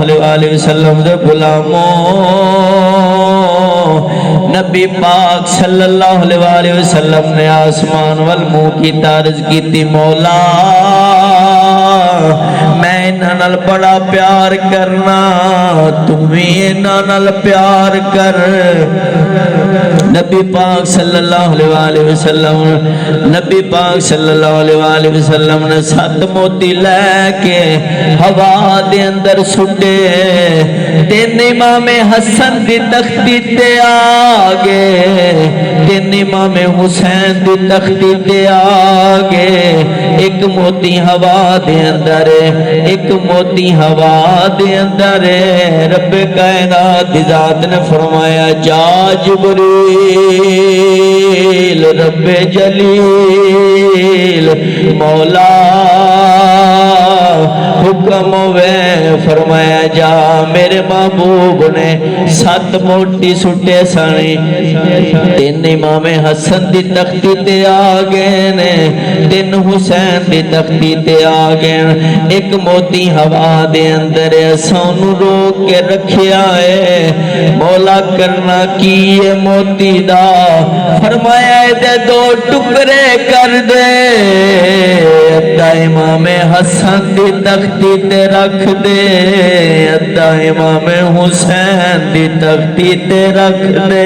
علیہ وسلم دے غلاموں نبی پاک صلی اللہ علیہ وسلم نے آسمان والمو کی تارج کی تھی مولا میں انہاں بڑا پیار کرنا تمہیں انہاں پیار کر نبی پاک صلی اللہ علیہ وسلم نبی پاک صلی اللہ علیہ وسلم نے 7 موتی لے کے ہوا دے اندر سٹے تین امام حسن دی تختی تے آگے تین امام حسین دی تختی تے آگے ایک موتی ہوا دے اندر ایک موتی ہوا دے اندر رب کائنات دی ذات نے فرمایا جا جبریل رب جلیل مولا حکم ہوئے فرمایا جا میرے محبوب نے 7 موٹی سٹے سانی 3 امام حسن دی تختی تے آگے نے 3 حسین دی تختی تے آگے ایک موتی ہوا دے اندر سانو روک کے رکھیا ہے مولا کرنا کی یہ موتی دا فرمایا دے 2 ٹکڑے کر دے ادا امام حسن دی تختی تے رکھ دے ادا امام حسین دی تختی تے رکھ دے